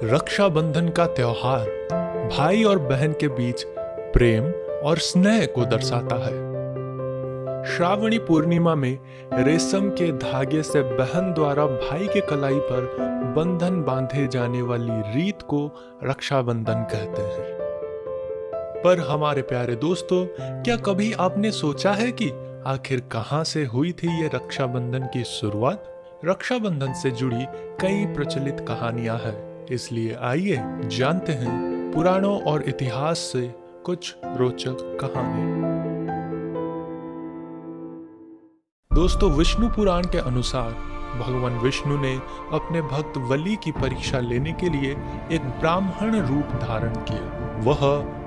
रक्षाबंधन का त्योहार भाई और बहन के बीच प्रेम और स्नेह को दर्शाता है। श्रावणी पूर्णिमा में रेशम के धागे से बहन द्वारा भाई के कलाई पर बंधन बांधे जाने वाली रीत को रक्षाबंधन कहते हैं। पर हमारे प्यारे दोस्तों, क्या कभी आपने सोचा है कि आखिर कहां से हुई थी ये रक्षाबंधन की शुरुआत? रक्षाबंधन से जुड़ी कई प्रचलित कहानियां हैं, इसलिए आइए जानते हैं पुराणों और इतिहास से कुछ रोचक कहानी। दोस्तों, विष्णु पुराण के अनुसार भगवान विष्णु ने अपने भक्त वली की परीक्षा लेने के लिए एक ब्राह्मण रूप धारण किया। वह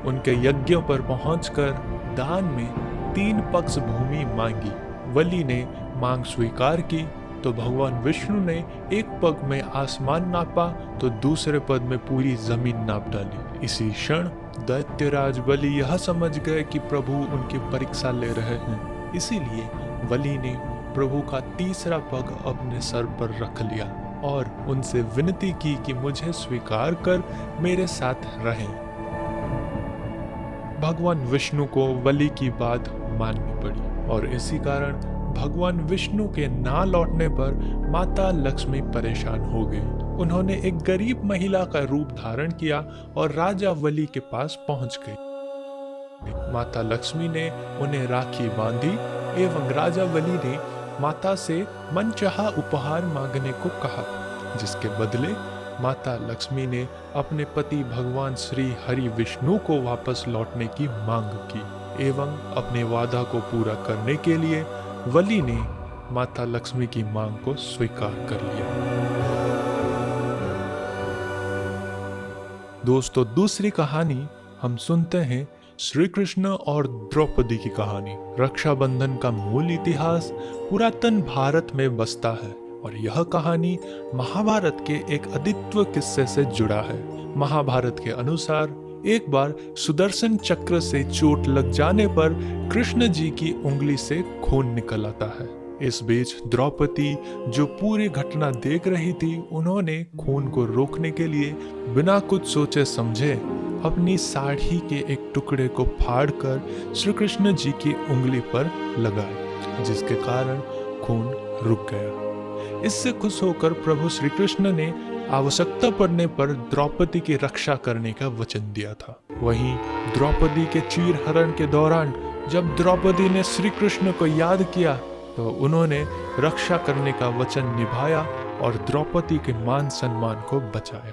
उनके यज्ञों पर पहुंचकर दान में 3 पक्ष भूमि मांगी। वली ने मांग स्वीकार की तो भगवान विष्णु ने एक पग में आसमान नापा तो दूसरे पद में पूरी जमीन नाप डाली। इसी क्षण दैत्यराज बलि यह समझ गए कि प्रभु उनकी परीक्षा ले रहे हैं, इसीलिए वली ने प्रभु का तीसरा पग अपने सर पर रख लिया और उनसे विनती की कि मुझे स्वीकार कर मेरे साथ रहें। भगवान विष्णु को वली की बात माननी पड़ी और इसी कारण भगवान विष्णु के ना लौटने पर माता लक्ष्मी परेशान हो गई। उन्होंने एक गरीब महिला का रूप धारण किया और राजा वली के पास पहुंच गई। माता लक्ष्मी ने उन्हें राखी बांधी एवं राजा वली ने माता से मनचाहा उपहार मांगने को कहा, जिसके बदले माता लक्ष्मी ने अपने पति भगवान श्री हरि विष्णु को वापस लौटने की मांग की एवं अपने वादा को पूरा करने के लिए वली ने माता लक्ष्मी की मांग को स्वीकार कर लिया। दोस्तों, दूसरी कहानी हम सुनते हैं श्री कृष्ण और द्रौपदी की कहानी। रक्षाबंधन का मूल इतिहास पुरातन भारत में बसता है और यह कहानी महाभारत के एक अद्वितीय किस्से से जुड़ा है। महाभारत के अनुसार एक बार सुदर्शन चक्र से चोट लग जाने पर कृष्ण जी की उंगली से खून निकल आता है। इस बीच द्रौपदी, जो पूरी घटना देख रही थी, उन्होंने खून को रोकने के लिए बिना कुछ सोचे समझे अपनी साड़ी के एक टुकड़े को फाड़कर श्री कृष्ण जी की उंगली पर लगाया, जिसके कारण खून रुक गया। इससे खुश होकर प्रभु श्री कृष्ण ने आवश्यकता पड़ने पर द्रौपदी की रक्षा करने का वचन दिया था। वहीं द्रौपदी के चीरहरण के दौरान जब द्रौपदी ने श्री कृष्ण को याद किया तो उन्होंने रक्षा करने का वचन निभाया और द्रौपदी के मान सम्मान को बचाया।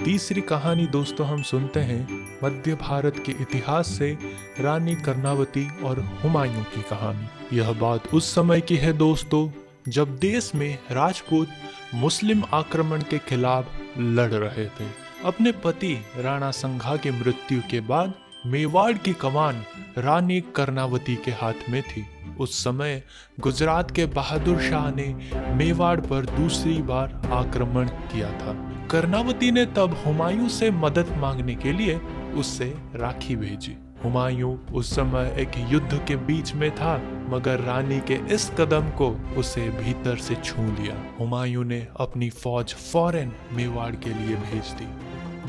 तीसरी कहानी दोस्तों हम सुनते हैं मध्य भारत के इतिहास से रानी कर्णावती और हुमायूं की कहानी। यह बात उस समय की है दोस्तों, जब देश में राजपूत मुस्लिम आक्रमण के खिलाफ लड़ रहे थे। अपने पति राणा संघा के मृत्यु के बाद मेवाड़ की कमान रानी कर्णावती के हाथ में थी। उस समय गुजरात के बहादुर शाह ने मेवाड़ पर दूसरी बार आक्रमण किया था। कर्णावती ने तब हुमायूं से मदद मांगने के लिए उससे राखी भेजी। हुमायूं उस समय एक युद्ध के बीच में था, मगर रानी के इस कदम को उसे भीतर से छू लिया। हुमायूं ने अपनी फौज फौरन मेवाड़ के लिए भेज दी।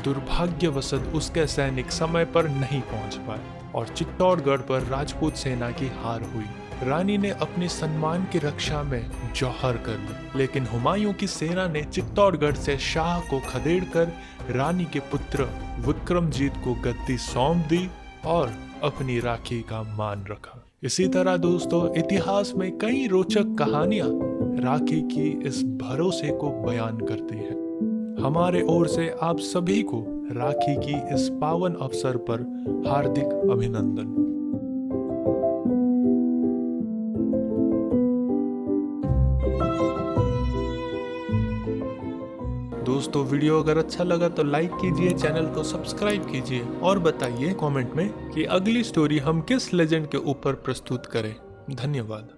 दुर्भाग्यवश उसके सैनिक समय पर नहीं पहुंच पाए और चित्तौड़गढ़ पर राजपूत सेना की हार हुई। रानी ने अपने सम्मान की रक्षा में जौहर कर ली, लेकिन हुमायूं की सेना ने चित्तौड़गढ़ से शाह को खदेड़कर रानी के पुत्र विक्रमजीत को गद्दी सौंप दी और अपनी राखी का मान रखा। इसी तरह दोस्तों, इतिहास में कई रोचक कहानियां राखी की इस भरोसे को बयान करती है। हमारे ओर से आप सभी को राखी की इस पावन अवसर पर हार्दिक अभिनंदन। दोस्तों, वीडियो अगर अच्छा लगा तो लाइक कीजिए, चैनल को सब्सक्राइब कीजिए और बताइए कमेंट में कि अगली स्टोरी हम किस लेजेंड के ऊपर प्रस्तुत करें। धन्यवाद।